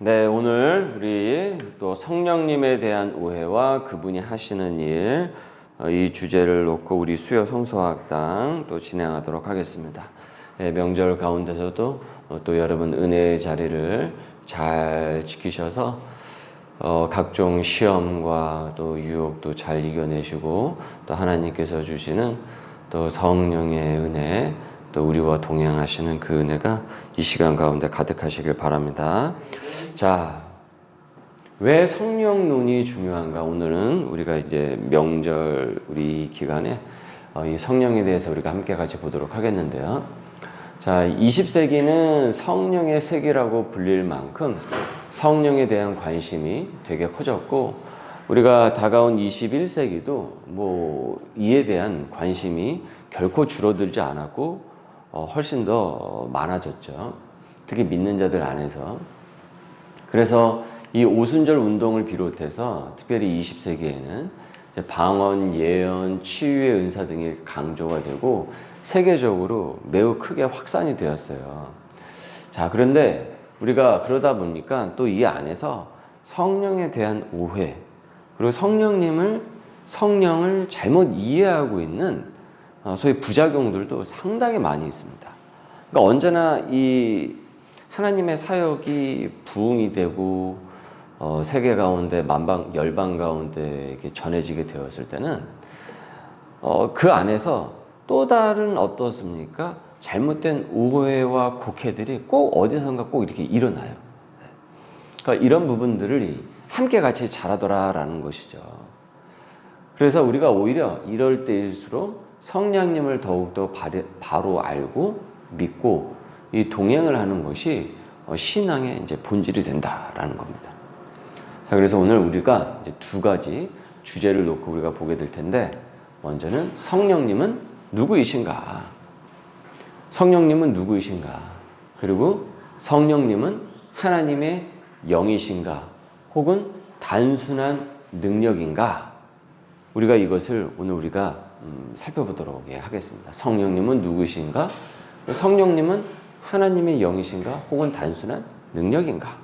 네, 오늘 우리 또 성령님에 대한 오해와 그분이 하시는 일, 이 주제를 놓고 우리 수요 성서학당 또 진행하도록 하겠습니다. 네, 명절 가운데서도 또 여러분 은혜의 자리를 잘 지키셔서 각종 시험과 또 유혹도 잘 이겨내시고 또 하나님께서 주시는 또 성령의 은혜, 또 우리와 동행하시는 그 은혜가 이 시간 가운데 가득하시길 바랍니다. 자, 왜 성령론이 중요한가? 오늘은 우리가 이제 명절 우리 기간에 이 성령에 대해서 우리가 함께 같이 보도록 하겠는데요. 자, 20세기는 성령의 세기라고 불릴 만큼 성령에 대한 관심이 되게 커졌고, 우리가 다가온 21세기도 뭐 이에 대한 관심이 결코 줄어들지 않았고 훨씬 더 많아졌죠. 특히 믿는 자들 안에서. 그래서 이 오순절 운동을 비롯해서 특별히 20세기에는 이제 방언, 예언, 치유의 은사 등이 강조가 되고 세계적으로 매우 크게 확산이 되었어요. 자, 그런데 우리가 그러다 보니까 또 이 안에서 성령에 대한 오해, 그리고 성령을 잘못 이해하고 있는 소위 부작용들도 상당히 많이 있습니다. 그러니까 언제나 이 하나님의 사역이 부흥이 되고 세계 가운데 열방 가운데 이렇게 전해지게 되었을 때는 그 안에서 또 다른 어떻습니까? 잘못된 오해와 곡해들이 꼭 어디선가 꼭 이렇게 일어나요. 그러니까 이런 부분들을 함께 같이 자라더라라는 것이죠. 그래서 우리가 오히려 이럴 때일수록 성령님을 더욱더 바로 알고 믿고 이 동행을 하는 것이 신앙의 이제 본질이 된다라는 겁니다. 자, 그래서 오늘 우리가 이제 두 가지 주제를 놓고 우리가 보게 될 텐데, 먼저는 성령님은 누구이신가? 성령님은 누구이신가? 그리고 성령님은 하나님의 영이신가? 혹은 단순한 능력인가? 우리가 이것을 오늘 우리가 살펴보도록 하겠습니다. 성령님은 누구이신가? 성령님은 하나님의 영이신가? 혹은 단순한 능력인가?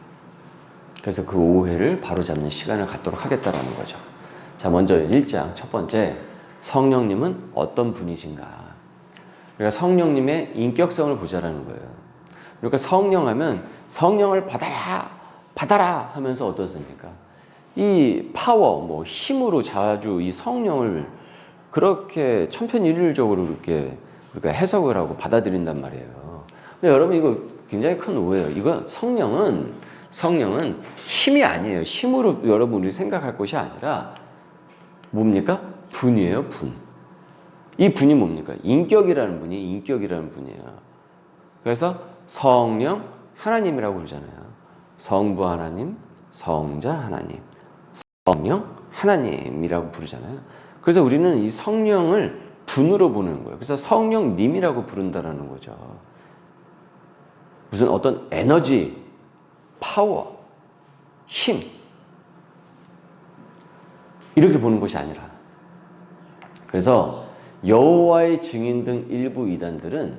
그래서 그 오해를 바로잡는 시간을 갖도록 하겠다라는 거죠. 자, 먼저 1장 첫 번째, 성령님은 어떤 분이신가? 그러니까 성령님의 인격성을 보자라는 거예요. 그러니까 성령하면 성령을 받아라 하면서 어떻습니까? 이 파워, 힘으로 자주 이 성령을 그렇게 천편일률적으로 이렇게 우리가 해석을 하고 받아들인단 말이에요. 근데 여러분, 이거 굉장히 큰 오해예요. 이거 성령은 힘이 아니에요. 힘으로 여러분이 생각할 것이 아니라 뭡니까? 분이에요, 분. 이 분이 뭡니까? 인격이라는 분이에요. 그래서 성령 하나님이라고 그러잖아요. 성부 하나님, 성자 하나님, 성령 하나님이라고 부르잖아요. 그래서 우리는 이 성령을 분으로 보는 거예요. 그래서 성령님이라고 부른다라는 거죠. 무슨 어떤 에너지, 파워, 힘, 이렇게 보는 것이 아니라. 그래서 여호와의 증인 등 일부 이단들은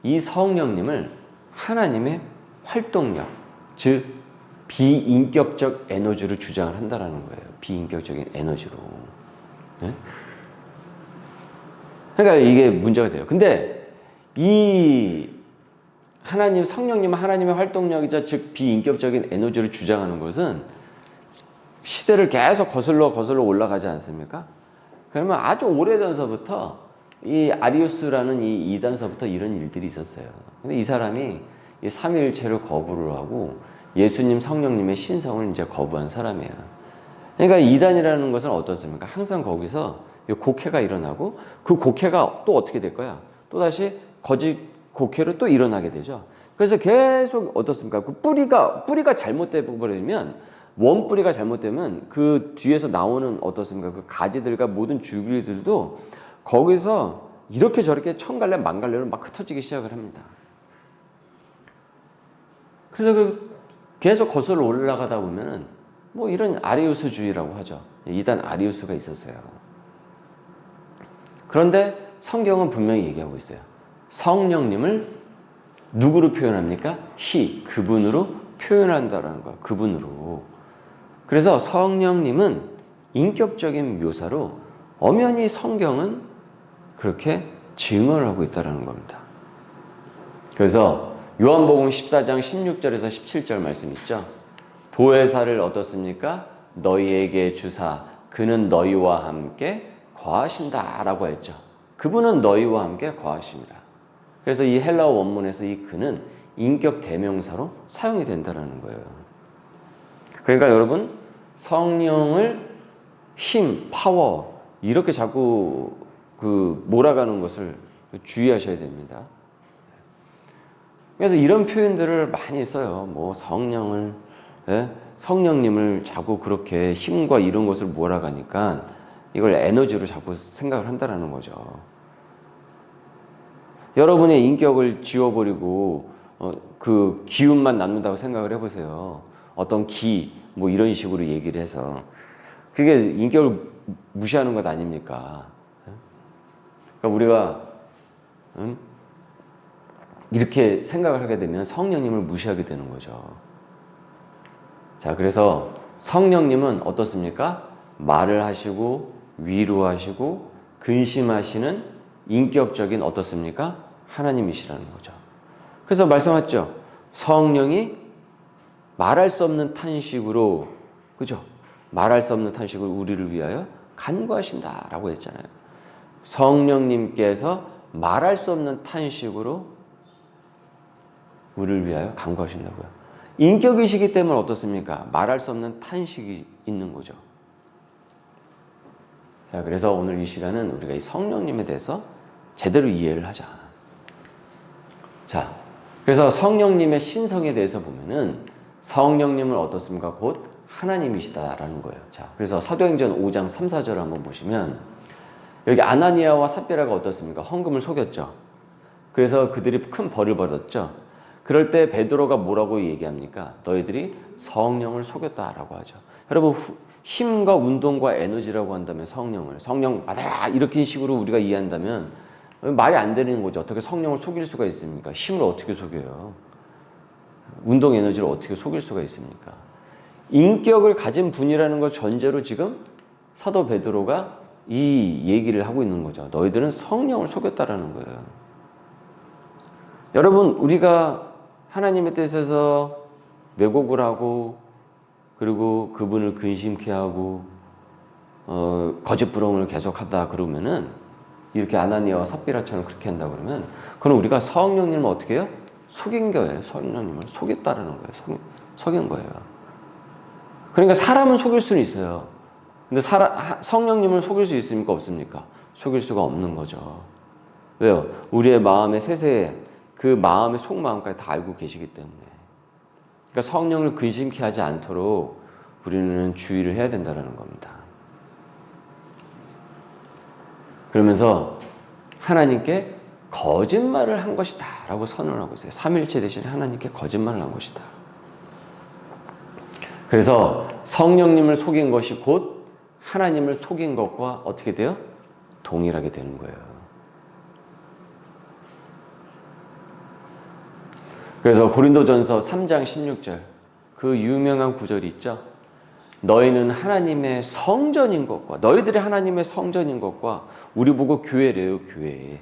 이 성령님을 하나님의 활동력, 즉 비인격적 에너지로 주장을 한다라는 거예요. 비인격적인 에너지로. 네? 그러니까 이게 문제가 돼요. 근데 이 성령님은 하나님의 활동력이자 즉 비인격적인 에너지를 주장하는 것은 시대를 계속 거슬러 올라가지 않습니까? 그러면 아주 오래전서부터 이 아리우스라는 이 이단서부터 이런 일들이 있었어요. 근데 이 사람이 이 삼위일체를 거부를 하고 예수님, 성령님의 신성을 이제 거부한 사람이에요. 그러니까 이단이라는 것은 어떻습니까? 항상 거기서 곡해가 일어나고 그 곡해가 또 어떻게 될 거야? 또 다시 거짓 곡해로 또 일어나게 되죠. 그래서 계속 어떻습니까? 그 뿌리가 잘못돼 버리면, 원뿌리가 잘못되면 그 뒤에서 나오는 어떻습니까? 그 가지들과 모든 줄기들도 거기서 이렇게 저렇게 천갈래 만갈래로 막 흩어지기 시작을 합니다. 그래서 계속 거슬러 올라가다 보면은 이런 아리우스주의라고 하죠. 이단 아리우스가 있었어요. 그런데 성경은 분명히 얘기하고 있어요. 성령님을 누구로 표현합니까? 그분으로 표현한다라는 거야. 그분으로. 그래서 성령님은 인격적인 묘사로 엄연히 성경은 그렇게 증언을 하고 있다는 겁니다. 그래서 요한복음 14장 16절에서 17절 말씀 있죠. 보혜사를 어떻습니까? 너희에게 주사 그는 너희와 함께 거하신다 라고 했죠. 그분은 너희와 함께 거하십니다. 그래서 이 헬라어 원문에서 이 그는 인격 대명사로 사용이 된다는 거예요. 그러니까 여러분 성령을 힘, 파워 이렇게 자꾸 몰아가는 것을 주의하셔야 됩니다. 그래서 이런 표현들을 많이 써요. 뭐 성령을, 성령님을 자꾸 그렇게 힘과 이런 것을 몰아가니까 이걸 에너지로 자꾸 생각을 한다는 거죠. 여러분의 인격을 지워버리고 그 기운만 남는다고 생각을 해보세요. 어떤 뭐 이런 식으로 얘기를 해서 그게 인격을 무시하는 것 아닙니까? 그러니까 우리가 이렇게 생각을 하게 되면 성령님을 무시하게 되는 거죠. 자, 그래서 성령님은 어떻습니까? 말을 하시고 위로하시고 근심하시는 인격적인 어떻습니까? 하나님이시라는 거죠. 그래서 말씀하셨죠. 성령이 말할 수 없는 탄식으로, 그죠? 말할 수 없는 탄식으로 우리를 위하여 간구하신다라고 했잖아요. 성령님께서 말할 수 없는 탄식으로 우리를 위하여 간구하신다고요. 인격이시기 때문에 어떻습니까? 말할 수 없는 탄식이 있는 거죠. 자, 그래서 오늘 이 시간은 우리가 이 성령님에 대해서 제대로 이해를 하자. 자, 그래서 성령님의 신성에 대해서 보면은 성령님은 어떻습니까? 곧 하나님이시다라는 거예요. 자, 그래서 사도행전 5장 3, 4절 한번 보시면 여기 아나니아와 삽비라가 어떻습니까? 헌금을 속였죠. 그래서 그들이 큰 벌을 벌였죠. 그럴 때 베드로가 뭐라고 얘기합니까? 너희들이 성령을 속였다라고 하죠. 여러분 힘과 운동과 에너지라고 한다면 성령 받아라 이렇게 식으로 우리가 이해한다면 말이 안 되는 거죠. 어떻게 성령을 속일 수가 있습니까? 힘을 어떻게 속여요? 운동 에너지를 어떻게 속일 수가 있습니까? 인격을 가진 분이라는 것 전제로 지금 사도 베드로가 이 얘기를 하고 있는 거죠. 너희들은 성령을 속였다라는 거예요. 여러분 우리가 하나님의 뜻에서 왜곡을 하고 그리고 그분을 근심케 하고 거짓 부름을 계속하다 그러면은 이렇게 아나니아와 삽비라처럼 그렇게 한다 그러면 그건 우리가 성령님을 어떻게 해요? 속인 거예요. 성령님을 속였다라는 거예요. 속인 거예요. 그러니까 사람은 속일 수는 있어요. 근데 성령님을 속일 수 있습니까? 없습니까? 속일 수가 없는 거죠. 왜요? 우리의 마음의 세세에 그 마음의 속마음까지 다 알고 계시기 때문에. 그러니까 성령을 근심케 하지 않도록 우리는 주의를 해야 된다는 겁니다. 그러면서 하나님께 거짓말을 한 것이다 라고 선언하고 있어요. 삼일체 대신에 하나님께 거짓말을 한 것이다. 그래서 성령님을 속인 것이 곧 하나님을 속인 것과 어떻게 돼요? 동일하게 되는 거예요. 그래서 고린도전서 3장 16절 그 유명한 구절이 있죠. 너희는 하나님의 성전인 것과 너희들이 하나님의 성전인 것과 우리 보고 교회래요. 교회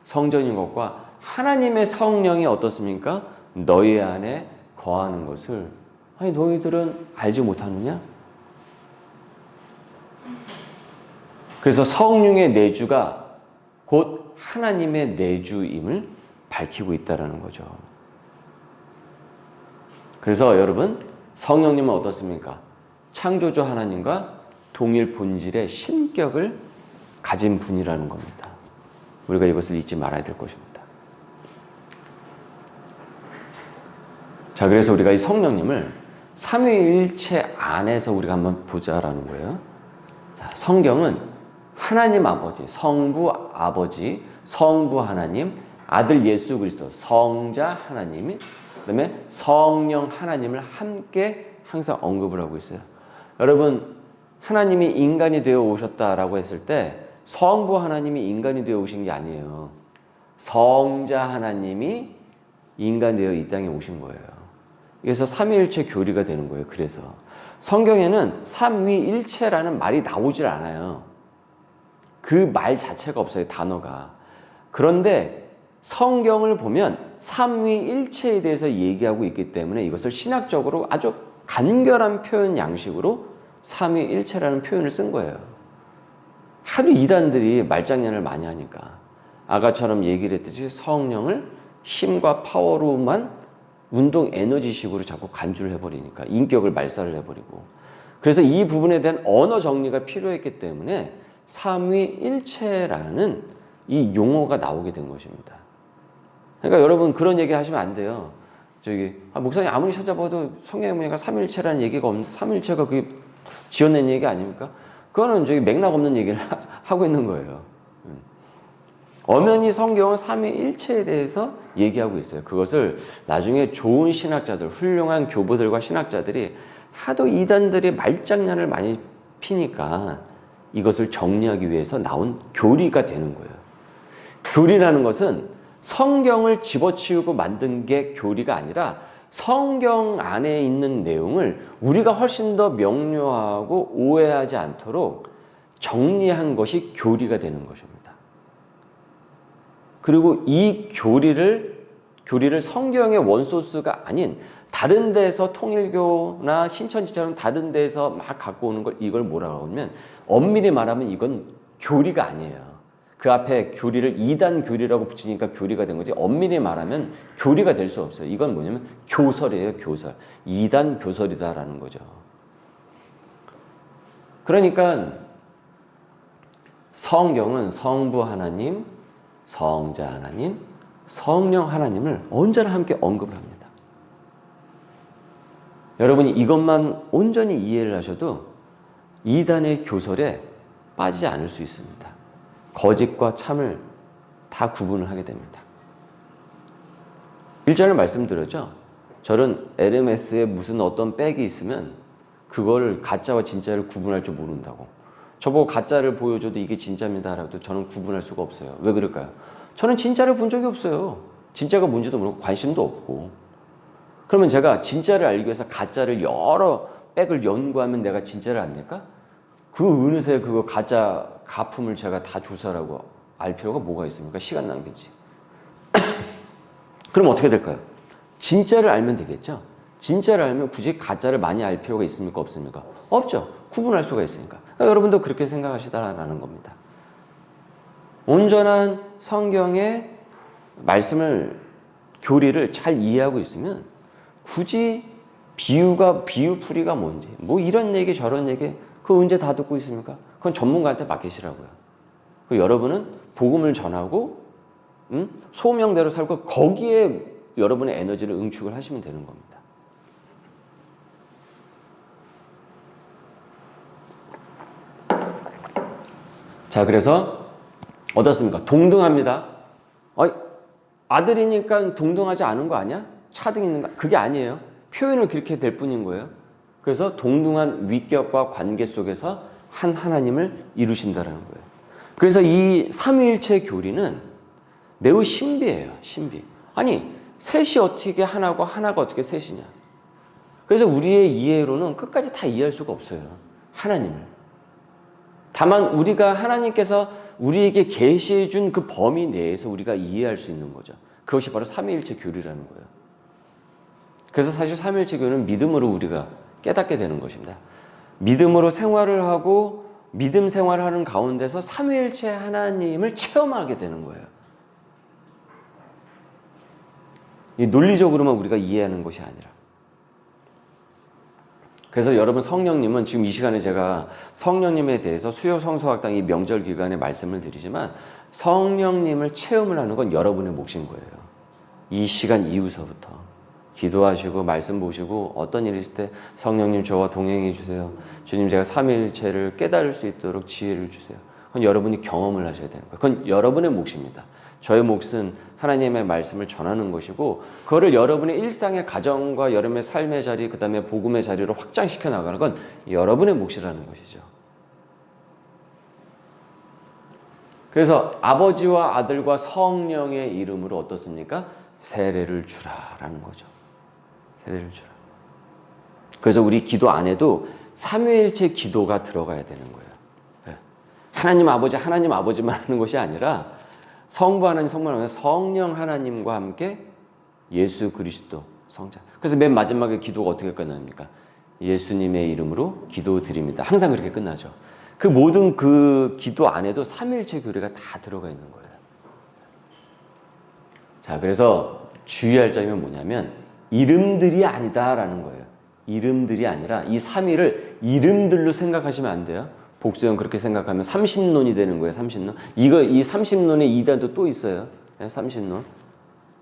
성전인 것과 하나님의 성령이 어떻습니까? 너희 안에 거하는 것을 아니 너희들은 알지 못하느냐? 그래서 성령의 내주가 곧 하나님의 내주임을 밝히고 있다는 거죠. 그래서 여러분 성령님은 어떻습니까? 창조주 하나님과 동일 본질의 신격을 가진 분이라는 겁니다. 우리가 이것을 잊지 말아야 될 것입니다. 자, 그래서 우리가 이 성령님을 삼위일체 안에서 우리가 한번 보자라는 거예요. 자, 성경은 하나님 아버지, 성부 아버지, 성부 하나님, 아들 예수 그리스도, 성자 하나님이 그다음에 성령 하나님을 함께 항상 언급을 하고 있어요. 여러분 하나님이 인간이 되어 오셨다라고 했을 때 성부 하나님이 인간이 되어 오신 게 아니에요. 성자 하나님이 인간 되어 이 땅에 오신 거예요. 그래서 삼위일체 교리가 되는 거예요. 그래서 성경에는 삼위일체라는 말이 나오질 않아요. 그 말 자체가 없어요. 단어가. 그런데 성경을 보면 삼위일체에 대해서 얘기하고 있기 때문에 이것을 신학적으로 아주 간결한 표현 양식으로 삼위일체라는 표현을 쓴 거예요. 하도 이단들이 말장난을 많이 하니까 아까처럼 얘기를 했듯이 성령을 힘과 파워로만 운동 에너지식으로 자꾸 간주를 해버리니까 인격을 말살을 해버리고, 그래서 이 부분에 대한 언어 정리가 필요했기 때문에 삼위일체라는 이 용어가 나오게 된 것입니다. 그러니까 여러분 그런 얘기 하시면 안 돼요. 목사님 아무리 찾아봐도 성경에 보니까 삼위일체라는 얘기가 없는데 삼위일체가 그게 지어낸 얘기 아닙니까? 그거는 맥락 없는 얘기를 하고 있는 거예요. 엄연히 성경은 삼위일체에 대해서 얘기하고 있어요. 그것을 나중에 좋은 신학자들, 훌륭한 교보들과 신학자들이 하도 이단들이 말장난을 많이 피니까 이것을 정리하기 위해서 나온 교리가 되는 거예요. 교리라는 것은 성경을 집어치우고 만든 게 교리가 아니라 성경 안에 있는 내용을 우리가 훨씬 더 명료하고 오해하지 않도록 정리한 것이 교리가 되는 것입니다. 그리고 이 교리를 성경의 원소스가 아닌 다른 데서 통일교나 신천지처럼 다른 데서 막 갖고 오는 걸 이걸 뭐라고 하면 엄밀히 말하면 이건 교리가 아니에요. 그 앞에 교리를 이단 교리라고 붙이니까 교리가 된 거지 엄밀히 말하면 교리가 될 수 없어요. 이건 뭐냐면 교설이에요. 교설. 이단 교설이다라는 거죠. 그러니까 성경은 성부 하나님, 성자 하나님, 성령 하나님을 언제나 함께 언급을 합니다. 여러분이 이것만 온전히 이해를 하셔도 이단의 교설에 빠지지 않을 수 있습니다. 거짓과 참을 다 구분을 하게 됩니다. 1절에 말씀드렸죠. 저는 에르메스에 무슨 어떤 백이 있으면 그걸 가짜와 진짜를 구분할 줄 모른다고. 저보고 가짜를 보여줘도 이게 진짜입니다라도 저는 구분할 수가 없어요. 왜 그럴까요? 저는 진짜를 본 적이 없어요. 진짜가 뭔지도 모르고 관심도 없고. 그러면 제가 진짜를 알기 위해서 가짜를 여러 백을 연구하면 내가 진짜를 압니까? 그 어느새 그거 가짜 가품을 제가 다 조사하고 알 필요가 뭐가 있습니까? 시간 낭비지. 그럼 어떻게 될까요? 진짜를 알면 되겠죠? 진짜를 알면 굳이 가짜를 많이 알 필요가 있습니까? 없습니까? 없죠. 구분할 수가 있으니까. 그러니까 여러분도 그렇게 생각하시다라는 겁니다. 온전한 성경의 말씀을, 교리를 잘 이해하고 있으면 굳이 비유풀이가 뭔지, 뭐 이런 얘기 저런 얘기 그거 언제 다 듣고 있습니까? 그건 전문가한테 맡기시라고요. 여러분은 복음을 전하고 소명대로 살고 거기에 여러분의 에너지를 응축을 하시면 되는 겁니다. 자, 그래서 어떻습니까? 동등합니다. 아들이니까 동등하지 않은 거 아니야? 차등 있는 거? 그게 아니에요. 표현을 그렇게 될 뿐인 거예요. 그래서 동등한 위격과 관계 속에서 한 하나님을 이루신다라는 거예요. 그래서 이 삼위일체 교리는 매우 신비해요. 신비. 아니, 셋이 어떻게 하나고 하나가 어떻게 셋이냐. 그래서 우리의 이해로는 끝까지 다 이해할 수가 없어요. 하나님을. 다만 우리가 하나님께서 우리에게 계시해 준 그 범위 내에서 우리가 이해할 수 있는 거죠. 그것이 바로 삼위일체 교리라는 거예요. 그래서 사실 삼위일체 교리는 믿음으로 우리가 깨닫게 되는 것입니다. 믿음으로 생활을 하고 믿음 생활을 하는 가운데서 삼위일체 하나님을 체험하게 되는 거예요. 이 논리적으로만 우리가 이해하는 것이 아니라. 그래서 여러분 성령님은 지금 이 시간에 제가 성령님에 대해서 수요 성서학당 이 명절 기간에 말씀을 드리지만 성령님을 체험을 하는 건 여러분의 몫인 거예요. 이 시간 이후서부터 기도하시고 말씀 보시고 어떤 일이 있을 때 성령님 저와 동행해 주세요. 주님 제가 삼위일체를 깨달을 수 있도록 지혜를 주세요. 그건 여러분이 경험을 하셔야 되는 거예요. 그건 여러분의 몫입니다. 저의 몫은 하나님의 말씀을 전하는 것이고 그거를 여러분의 일상의 가정과 여러분의 삶의 자리 그 다음에 복음의 자리로 확장시켜 나가는 건 여러분의 몫이라는 것이죠. 그래서 아버지와 아들과 성령의 이름으로 어떻습니까? 세례를 주라라는 거죠. 세대를 주라. 그래서 우리 기도 안에도 삼위일체 기도가 들어가야 되는 거예요. 네. 하나님 아버지만 하는 것이 아니라 성부 하나님, 성부 하나님, 성령 하나님과 함께 예수 그리스도 성자. 그래서 맨 마지막에 기도가 어떻게 끝납니까? 예수님의 이름으로 기도드립니다. 항상 그렇게 끝나죠. 그 모든 그 기도 안에도 삼위일체 교리가 다 들어가 있는 거예요. 자, 그래서 주의할 점이 뭐냐면 이름들이 아니다라는 거예요. 이름들이 아니라 이 삼위를 이름들로 생각하시면 안 돼요. 복수형 그렇게 생각하면 삼신론이 되는 거예요. 삼신론. 이 삼신론의 이단도 또 있어요. 네, 삼신론.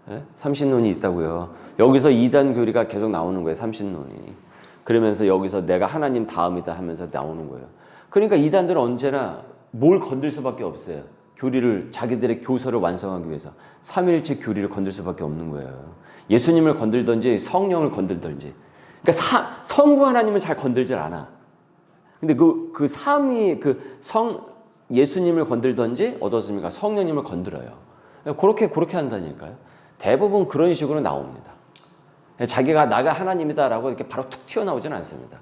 네? 삼신론이 있다고요. 여기서 이단 교리가 계속 나오는 거예요. 삼신론이. 그러면서 여기서 내가 하나님 다음이다 하면서 나오는 거예요. 그러니까 이단들은 언제나 뭘 건들 수밖에 없어요. 교리를, 자기들의 교서를 완성하기 위해서 삼위일체 교리를 건들 수밖에 없는 거예요. 예수님을 건들든지 성령을 건들든지. 그러니까 성부 하나님은 잘 건들질 않아. 근데 예수님을 건들든지 어떻습니까? 성령님을 건드려요. 그렇게 한다니까요. 대부분 그런 식으로 나옵니다. 자기가 나가 하나님이다라고 이렇게 바로 툭 튀어나오지는 않습니다.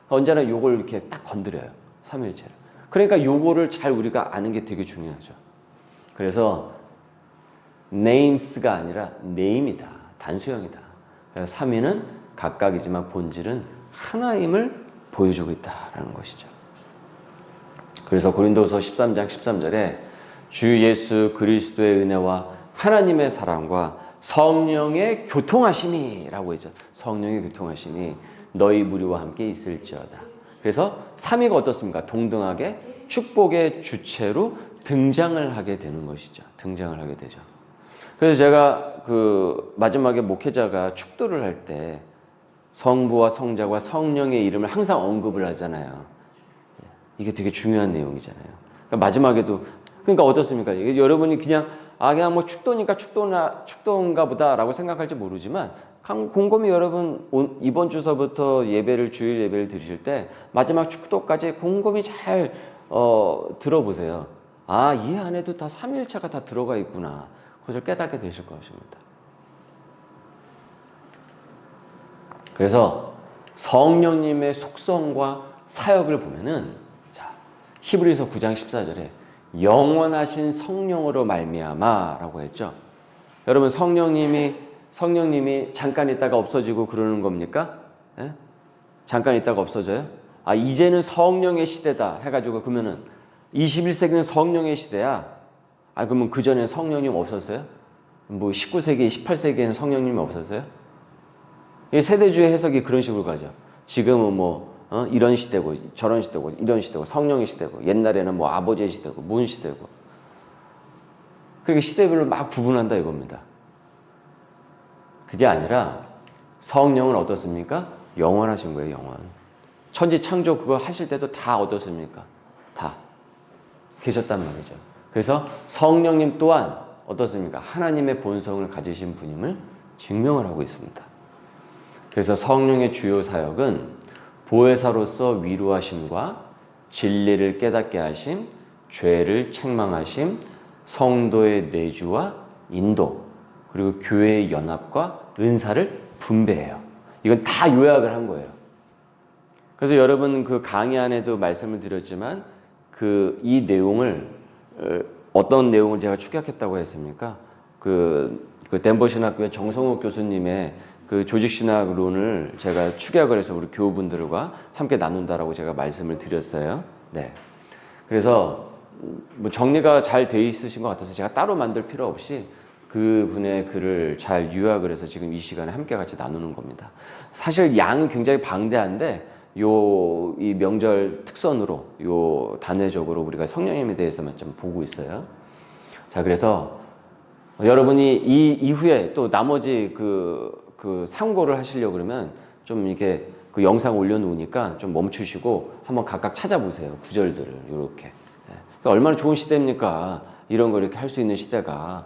언제나 요걸 이렇게 딱 건드려요. 삼위일체를. 그러니까 요거를 잘 우리가 아는 게 되게 중요하죠. 그래서 names가 아니라 name이다. 단수형이다. 그래서 삼위는 각각이지만 본질은 하나임을 보여주고 있다라는 것이죠. 그래서 고린도서 13장 13절에 주 예수 그리스도의 은혜와 하나님의 사랑과 성령의 교통하심이라고 했죠. 성령의 교통하심이 너희 무리와 함께 있을지어다. 그래서 삼위가 어떻습니까? 동등하게 축복의 주체로 등장을 하게 되는 것이죠. 등장을 하게 되죠. 그래서 제가 그 마지막에 목회자가 축도를 할 때 성부와 성자와 성령의 이름을 항상 언급을 하잖아요. 이게 되게 중요한 내용이잖아요. 그러니까 마지막에도 그러니까 어떻습니까? 여러분이 그냥 그냥 뭐 축도니까 축도인가 보다라고 생각할지 모르지만 곰곰이 여러분 이번 주서부터 주일 예배를 드리실 때 마지막 축도까지 곰곰이 잘 들어보세요. 이 안에도 다 삼위일체가 다 들어가 있구나. 그것을 깨닫게 되실 것입니다. 그래서 성령님의 속성과 사역을 보면은 히브리서 9장 14절에 영원하신 성령으로 말미암아라고 했죠. 여러분 성령님이 잠깐 있다가 없어지고 그러는 겁니까? 예? 잠깐 있다가 없어져요? 이제는 성령의 시대다 해가지고 그러면은 21세기는 성령의 시대야. 그러면 그 전에 성령님 없었어요? 뭐 19세기, 18세기에는 성령님이 없었어요? 세대주의 해석이 그런 식으로 가죠. 지금은 이런 시대고 저런 시대고 이런 시대고 성령의 시대고 옛날에는 아버지의 시대고 뭔 시대고 그렇게 시대별로 막 구분한다 이겁니다. 그게 아니라 성령은 어떻습니까? 영원하신 거예요. 영원. 천지 창조 그거 하실 때도 다 어떻습니까? 다 계셨단 말이죠. 그래서 성령님 또한 어떻습니까? 하나님의 본성을 가지신 분임을 증명을 하고 있습니다. 그래서 성령의 주요 사역은 보혜사로서 위로하심과 진리를 깨닫게 하심, 죄를 책망하심, 성도의 내주와 인도, 그리고 교회의 연합과 은사를 분배해요. 이건 다 요약을 한 거예요. 그래서 여러분 그 강의 안에도 말씀을 드렸지만 이 내용을 어떤 내용을 제가 축약했다고 했습니까? 덴버 신학교의 정성욱 교수님의 그 조직신학론을 제가 축약을 해서 우리 교우분들과 함께 나눈다라고 제가 말씀을 드렸어요. 네. 그래서 정리가 잘 돼 있으신 것 같아서 제가 따로 만들 필요 없이 그분의 글을 잘 요약을 해서 지금 이 시간에 함께 같이 나누는 겁니다. 사실 양이 굉장히 방대한데 이 명절 특선으로 단회적으로 우리가 성령님에 대해서만 좀 보고 있어요. 자, 그래서 여러분이 이 이후에 또 나머지 참고를 하시려고 그러면 좀 이렇게 그 영상 올려놓으니까 좀 멈추시고 한번 각각 찾아보세요. 구절들을 이렇게. 그러니까 얼마나 좋은 시대입니까? 이런 거 이렇게 할 수 있는 시대가.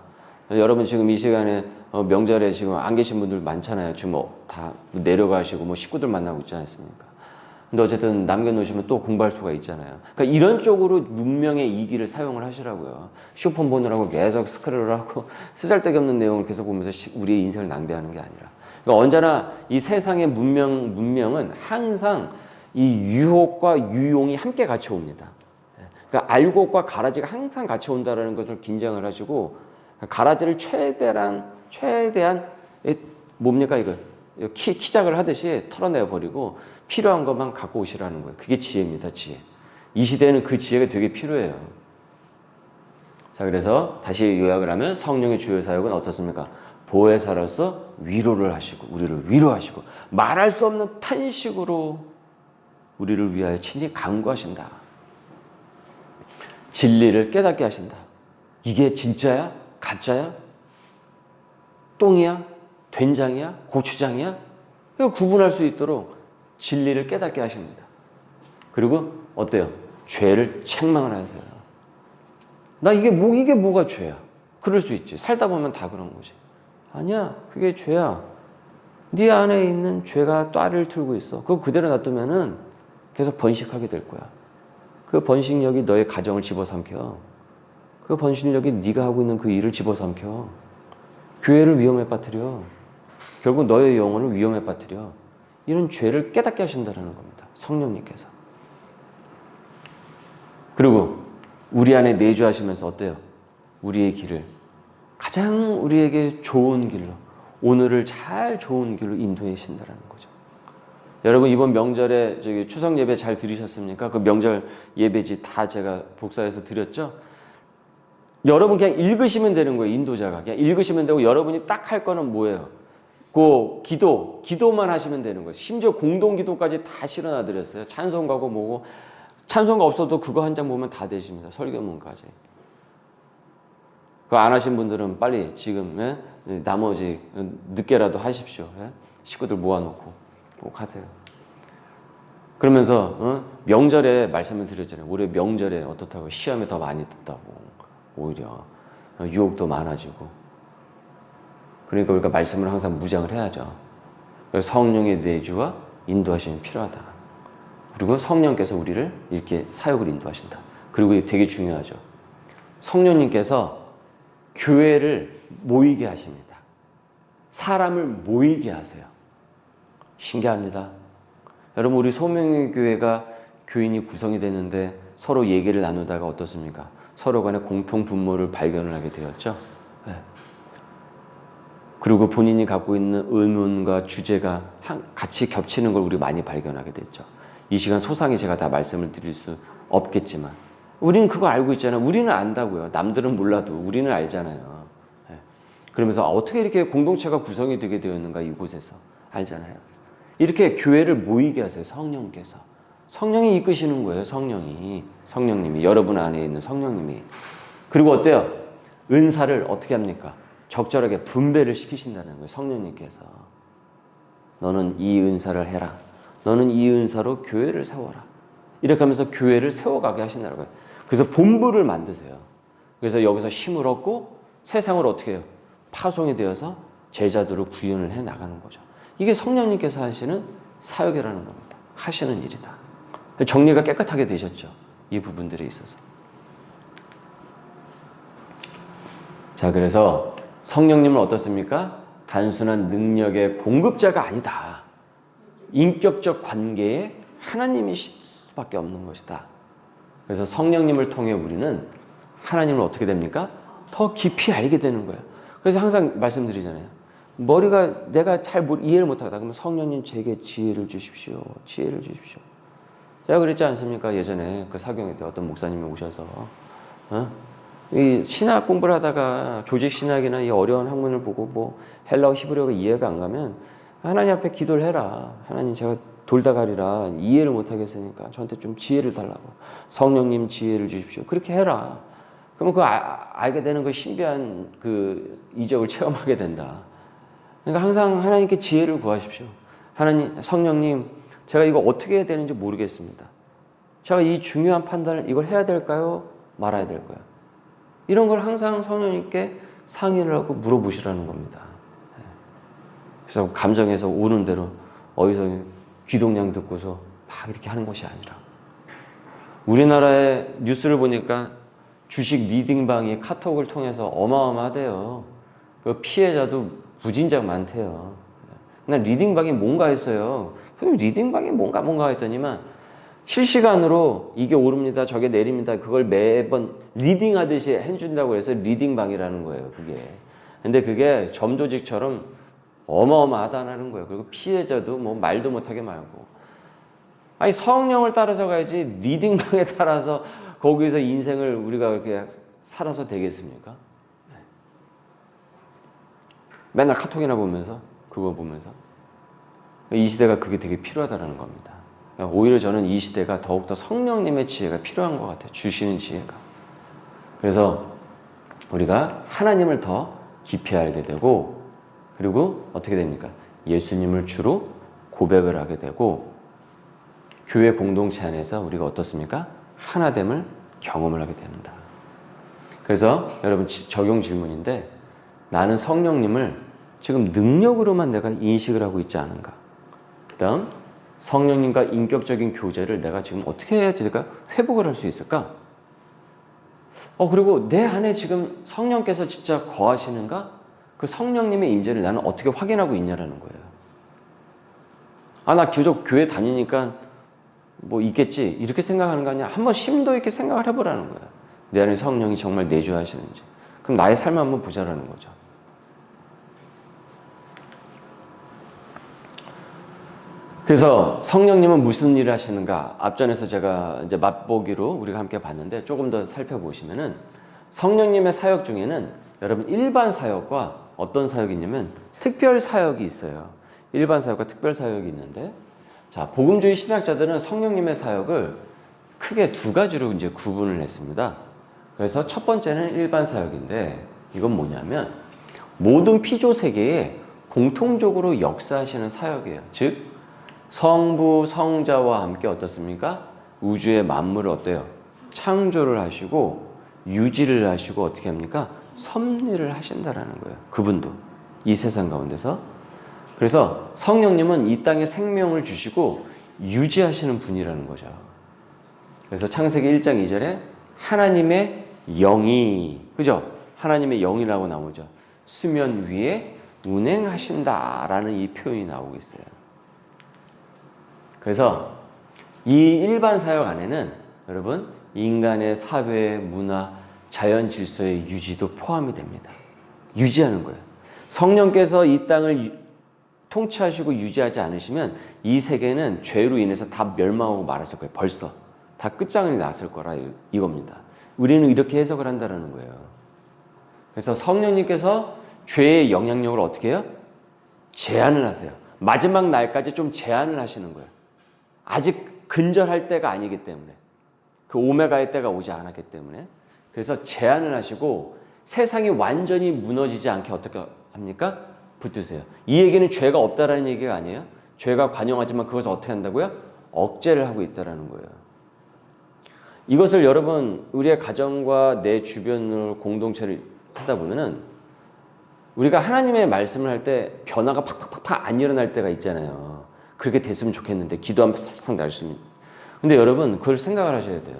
여러분 지금 이 시간에 명절에 지금 안 계신 분들 많잖아요. 지금 다 내려가시고 식구들 만나고 있지 않습니까? 근데 어쨌든 남겨놓으시면 또 공부할 수가 있잖아요. 그러니까 이런 쪽으로 문명의 이기를 사용을 하시라고요. 쇼폰 보느라고 계속 스크롤을 하고 쓰잘데기 없는 내용을 계속 보면서 우리의 인생을 낭비하는 게 아니라. 그러니까 언제나 이 세상의 문명은 항상 이 유혹과 유용이 함께 같이 옵니다. 그러니까 알곡과 가라지가 항상 같이 온다는 것을 긴장을 하시고 가라지를 최대한 뭡니까 이거 키작을 하듯이 털어내 버리고 필요한 것만 갖고 오시라는 거예요. 그게 지혜입니다. 지혜. 이 시대에는 그 지혜가 되게 필요해요. 자, 그래서 다시 요약을 하면 성령의 주요 사역은 어떻습니까? 보혜사로서 위로를 하시고 우리를 위로하시고 말할 수 없는 탄식으로 우리를 위하여 친히 간구하신다. 진리를 깨닫게 하신다. 이게 진짜야? 가짜야? 똥이야? 된장이야? 고추장이야? 이거 구분할 수 있도록 진리를 깨닫게 하십니다. 그리고 어때요? 죄를 책망을 하세요. 나 이게 뭐가 죄야? 그럴 수 있지. 살다 보면 다 그런 거지. 아니야, 그게 죄야. 네 안에 있는 죄가 따를 틀고 있어. 그거 그대로 놔두면은 계속 번식하게 될 거야. 그 번식력이 너의 가정을 집어삼켜. 그 번식력이 네가 하고 있는 그 일을 집어삼켜. 교회를 위험에 빠뜨려. 결국 너의 영혼을 위험에 빠뜨려. 이런 죄를 깨닫게 하신다는 겁니다. 성령님께서. 그리고 우리 안에 내주하시면서 어때요? 우리의 길을 가장 우리에게 좋은 길로, 오늘을 잘 좋은 길로 인도해 신다는 거죠. 여러분 이번 명절에 저기 추석 예배 잘 들으셨습니까? 그 명절 예배지 다 제가 복사해서 드렸죠. 여러분 그냥 읽으시면 되는 거예요. 인도자가 그냥 읽으시면 되고 여러분이 딱 할 거는 뭐예요? 그 기도만 하시면 되는 거예요. 심지어 공동 기도까지 다 실어놔 드렸어요. 찬송가고 뭐고 찬송가 없어도 그거 한 장 보면 다 되십니다. 설교문까지. 그거 안 하신 분들은 빨리 지금 나머지 늦게라도 하십시오. 식구들 모아놓고 꼭 하세요. 그러면서 명절에 말씀을 드렸잖아요. 올해 명절에 어떻다고 시험에 더 많이 듣다고 오히려 유혹도 많아지고 그러니까 우리가 말씀을 항상 무장을 해야죠. 성령의 내주와 인도하심이 필요하다. 그리고 성령께서 우리를 이렇게 사역을 인도하신다. 그리고 이게 되게 중요하죠. 성령님께서 교회를 모이게 하십니다. 사람을 모이게 하세요. 신기합니다. 여러분 우리 소명의 교회가 교인이 구성이 됐는데 서로 얘기를 나누다가 어떻습니까? 서로 간에 공통 분모를 발견을 하게 되었죠. 네. 그리고 본인이 갖고 있는 의문과 주제가 같이 겹치는 걸 우리 많이 발견하게 됐죠. 이 시간 소상히 제가 다 말씀을 드릴 수 없겠지만 우리는 그거 알고 있잖아요. 우리는 안다고요. 남들은 몰라도 우리는 알잖아요. 네. 그러면서 어떻게 이렇게 공동체가 구성이 되게 되었는가 이곳에서 알잖아요. 이렇게 교회를 모이게 하세요. 성령께서. 성령이 이끄시는 거예요. 성령님이 여러분 안에 있는 성령님이. 그리고 어때요? 은사를 어떻게 합니까? 적절하게 분배를 시키신다는 거예요. 성령님께서. 너는 이 은사를 해라. 너는 이 은사로 교회를 세워라. 이렇게 하면서 교회를 세워가게 하신다는 거예요. 그래서 본부를 만드세요. 그래서 여기서 힘을 얻고 세상을 어떻게 해요? 파송이 되어서 제자들을 구현을 해 나가는 거죠. 이게 성령님께서 하시는 사역이라는 겁니다. 하시는 일이다. 정리가 깨끗하게 되셨죠. 이 부분들에 있어서. 자, 그래서 성령님은 어떻습니까? 단순한 능력의 공급자가 아니다. 인격적 관계에 하나님이실 수밖에 없는 것이다. 그래서 성령님을 통해 우리는 하나님을 어떻게 됩니까? 더 깊이 알게 되는 거예요. 그래서 항상 말씀드리잖아요. 머리가 내가 잘 이해를 못하다. 그러면 성령님 제게 지혜를 주십시오. 지혜를 주십시오. 제가 그랬지 않습니까? 예전에 그 사경회 때 어떤 목사님이 오셔서 이 신학 공부를 하다가 조직 신학이나 이 어려운 학문을 보고 뭐 헬라어 히브리어가 이해가 안 가면 하나님 앞에 기도를 해라. 하나님 제가 돌다 가리라. 이해를 못 하겠으니까 저한테 좀 지혜를 달라고. 성령님 지혜를 주십시오. 그렇게 해라. 그러면 그 알게 되는 그 신비한 그 이적을 체험하게 된다. 그러니까 항상 하나님께 지혜를 구하십시오. 하나님, 성령님, 제가 이거 어떻게 해야 되는지 모르겠습니다. 제가 이 중요한 판단을 이걸 해야 될까요? 말아야 될까요? 이런 걸 항상 성령님께 상의를 하고 물어보시라는 겁니다. 그래서 감정에서 오는 대로 어디서 귀동냥 듣고서 막 이렇게 하는 것이 아니라 우리나라의 뉴스를 보니까 주식 리딩방이 카톡을 통해서 어마어마하대요. 그 피해자도 무진장 많대요. 난 리딩방이 뭔가 했어요. 리딩방이 뭔가 했더니만 실시간으로 이게 오릅니다, 저게 내립니다. 그걸 매번 리딩하듯이 해준다고 해서 리딩방이라는 거예요, 그게. 근데 그게 점조직처럼 어마어마하다는 거예요. 그리고 피해자도 뭐 말도 못하게 말고. 아니, 성령을 따라서 가야지 리딩방에 따라서 거기서 인생을 우리가 그렇게 살아서 되겠습니까? 맨날 카톡이나 보면서, 그거 보면서. 이 시대가 그게 되게 필요하다는 겁니다. 오히려 저는 이 시대가 더욱더 성령님의 지혜가 필요한 것 같아요. 주시는 지혜가. 그래서 우리가 하나님을 더 깊이 알게 되고, 그리고 어떻게 됩니까? 예수님을 주로 고백을 하게 되고, 교회 공동체 안에서 우리가 어떻습니까? 하나됨을 경험을 하게 됩니다. 그래서 여러분 적용 질문인데, 나는 성령님을 지금 능력으로만 내가 인식을 하고 있지 않은가? 그 다음, 성령님과 인격적인 교제를 내가 지금 어떻게 해야지 내가 회복을 할 수 있을까? 그리고 내 안에 지금 성령께서 진짜 거하시는가? 그 성령님의 임재를 나는 어떻게 확인하고 있냐라는 거예요. 나 계속 교회 다니니까 뭐 있겠지, 이렇게 생각하는 거 아니야. 한번 심도 있게 생각을 해보라는 거야. 내 안에 성령이 정말 내주하시는지. 그럼 나의 삶을 한번 보자라는 거죠. 그래서 성령님은 무슨 일을 하시는가? 앞전에서 제가 이제 맛보기로 우리가 함께 봤는데, 조금 더 살펴보시면은 성령님의 사역 중에는 여러분 일반 사역과 어떤 사역이 있냐면 특별 사역이 있어요. 일반 사역과 특별 사역이 있는데, 자, 복음주의 신학자들은 성령님의 사역을 크게 두 가지로 이제 구분을 했습니다. 그래서 첫 번째는 일반 사역인데, 이건 뭐냐면 모든 피조 세계에 공통적으로 역사하시는 사역이에요. 즉 성부, 성자와 함께 어떻습니까? 우주의 만물을 어때요? 창조를 하시고 유지를 하시고 어떻게 합니까? 섭리를 하신다라는 거예요. 그분도 이 세상 가운데서. 그래서 성령님은 이 땅에 생명을 주시고 유지하시는 분이라는 거죠. 그래서 창세기 1장 2절에 하나님의 영이, 그죠? 하나님의 영이라고 나오죠. 수면 위에 운행하신다라는 이 표현이 나오고 있어요. 그래서 이 일반 사역 안에는 여러분 인간의 사회, 문화, 자연 질서의 유지도 포함이 됩니다. 유지하는 거예요. 성령께서 이 땅을 통치하시고 유지하지 않으시면 이 세계는 죄로 인해서 다 멸망하고 말았을 거예요. 벌써 다 끝장이 났을 거라 이겁니다. 우리는 이렇게 해석을 한다는 거예요. 그래서 성령님께서 죄의 영향력을 어떻게 해요? 제한을 하세요. 마지막 날까지 좀 제한을 하시는 거예요. 아직 근절할 때가 아니기 때문에, 그 오메가의 때가 오지 않았기 때문에. 그래서 제한을 하시고 세상이 완전히 무너지지 않게 어떻게 합니까? 붙드세요. 이 얘기는 죄가 없다라는 얘기가 아니에요. 죄가 관영하지만 그것을 어떻게 한다고요? 억제를 하고 있다는 거예요. 이것을 여러분 우리의 가정과 내 주변으로 공동체를 하다 보면은 우리가 하나님의 말씀을 할 때 변화가 팍팍팍팍 안 일어날 때가 있잖아요. 그렇게 됐으면 좋겠는데 기도하면 팍팍 날 수 있는. 근데 여러분 그걸 생각을 하셔야 돼요.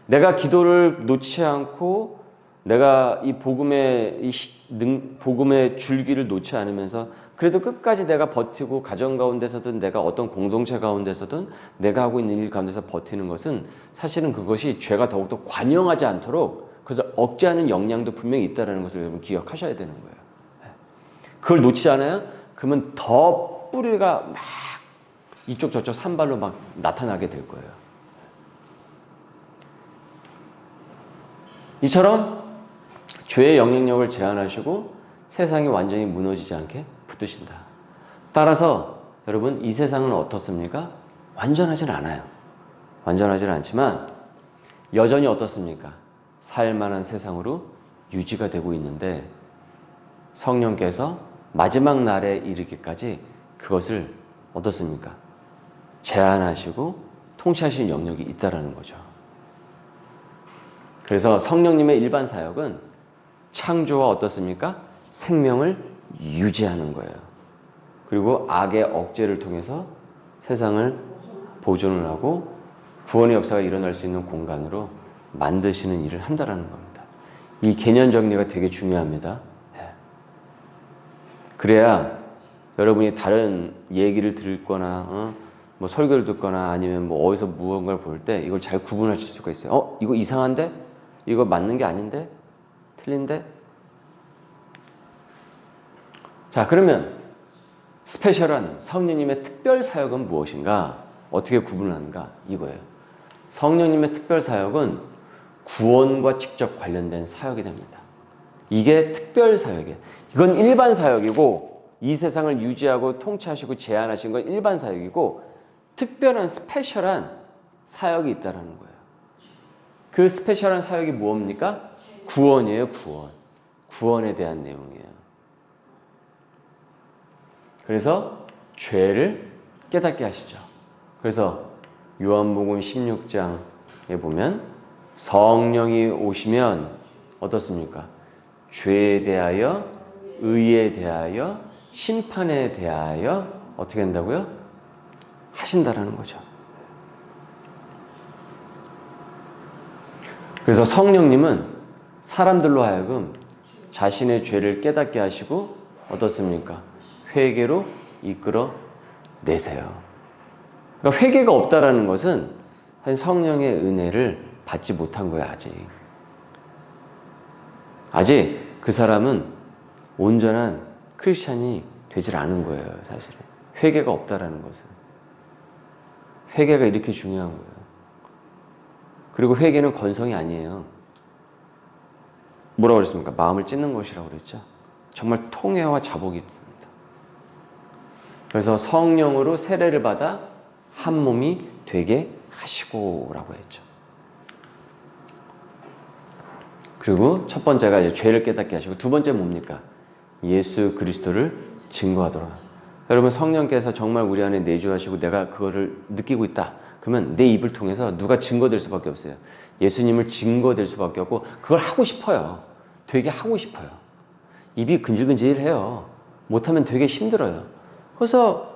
내가 기도를 놓지 않고 내가 이 복음의 복음의 줄기를 놓지 않으면서 그래도 끝까지 내가 버티고 가정 가운데서든 내가 어떤 공동체 가운데서든 내가 하고 있는 일 가운데서 버티는 것은 사실은 그것이 죄가 더욱더 관영하지 않도록 그래서 억제하는 역량도 분명히 있다는 것을 여러분 기억하셔야 되는 거예요. 그걸 놓지 않아요? 그러면 더 뿌리가 막 이쪽 저쪽 산발로 막 나타나게 될 거예요. 이처럼 죄의 영향력을 제한하시고 세상이 완전히 무너지지 않게 붙드신다. 따라서 여러분 이 세상은 어떻습니까? 완전하진 않아요. 완전하진 않지만 여전히 어떻습니까? 살만한 세상으로 유지가 되고 있는데 성령께서 마지막 날에 이르기까지 그것을 어떻습니까? 제한하시고 통치하시는 영역이 있다라는 거죠. 그래서 성령님의 일반 사역은 창조와 어떻습니까? 생명을 유지하는 거예요. 그리고 악의 억제를 통해서 세상을 보존을 하고 구원의 역사가 일어날 수 있는 공간으로 만드시는 일을 한다라는 겁니다. 이 개념 정리가 되게 중요합니다. 그래야 여러분이 다른 얘기를 듣거나 뭐 설교를 듣거나 아니면 뭐 어디서 무언가를 볼 때 이걸 잘 구분하실 수가 있어요. 이거 이상한데? 이거 맞는 게 아닌데? 틀린데? 자, 그러면 스페셜한 성령님의 특별 사역은 무엇인가? 어떻게 구분하는가? 이거예요. 성령님의 특별 사역은 구원과 직접 관련된 사역이 됩니다. 이게 특별 사역이에요. 이건 일반 사역이고 이 세상을 유지하고 통치하시고 제한하신 건 일반 사역이고 특별한 스페셜한 사역이 있다는 거예요. 그 스페셜한 사역이 뭡니까? 구원이에요. 구원. 구원에 대한 내용이에요. 그래서 죄를 깨닫게 하시죠. 그래서 요한복음 16장에 보면 성령이 오시면 어떻습니까? 죄에 대하여, 의에 대하여, 심판에 대하여 어떻게 한다고요? 하신다라는 거죠. 그래서 성령님은 사람들로 하여금 자신의 죄를 깨닫게 하시고 어떻습니까? 회개로 이끌어 내세요. 그러니까 회개가 없다라는 것은 성령의 은혜를 받지 못한 거예요. 아직 그 사람은 온전한 크리스찬이 되질 않은 거예요. 사실은 회개가 없다라는 것은. 회개가 이렇게 중요한 거예요. 그리고 회개는 건성이 아니에요. 뭐라고 그랬습니까? 마음을 찢는 것이라고 그랬죠. 정말 통회와 자복이 있습니다. 그래서 성령으로 세례를 받아 한 몸이 되게 하시고라고 했죠. 그리고 첫 번째가 이제 죄를 깨닫게 하시고 두 번째 뭡니까? 예수 그리스도를 증거하도록. 여러분 성령께서 정말 우리 안에 내주하시고 내가 그거를 느끼고 있다. 그러면 내 입을 통해서 누가 증거될 수밖에 없어요. 예수님을 증거될 수밖에 없고 그걸 하고 싶어요. 되게 하고 싶어요. 입이 근질근질해요. 못하면 되게 힘들어요. 그래서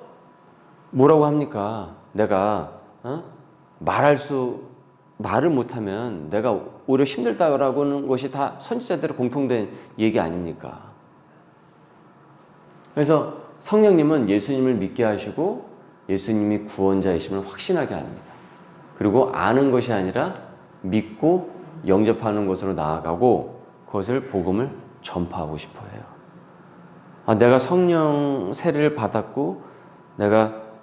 뭐라고 합니까? 내가 말을 못하면 내가 오히려 힘들다라고 하는 것이 다 선지자들의 공통된 얘기 아닙니까? 그래서 성령님은 예수님을 믿게 하시고 예수님이 구원자이심을 확신하게 합니다. 그리고 아는 것이 아니라 믿고 영접하는 것으로 나아가고 그것을 복음을 전파하고 싶어 해요. 내가 성령 세례를 받았고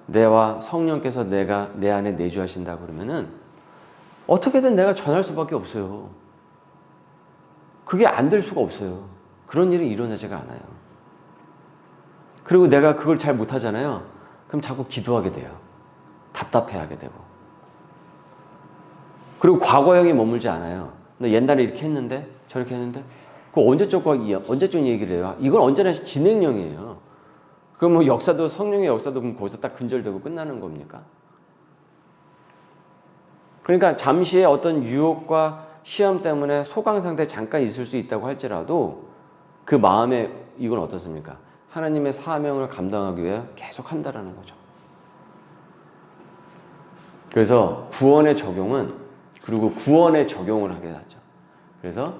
내와 성령께서 내 안에 내주하신다 그러면은 어떻게든 내가 전할 수밖에 없어요. 그게 안 될 수가 없어요. 그런 일이 일어나지가 않아요. 그리고 내가 그걸 잘 못하잖아요. 그럼 자꾸 기도하게 돼요. 답답해하게 되고. 그리고 과거형에 머물지 않아요. 나 옛날에 이렇게 했는데 저렇게 했는데 그 언제적 얘기를 해요. 이건 언제나 진행형이에요. 그럼 뭐 역사도 성령의 역사도 그럼 거기서 딱 근절되고 끝나는 겁니까? 그러니까 잠시의 어떤 유혹과 시험 때문에 소강 상태에 잠깐 있을 수 있다고 할지라도 그 마음에 이건 어떻습니까? 하나님의 사명을 감당하기 위해 계속 한다라는 거죠. 그래서 구원의 적용을 하게 하죠. 그래서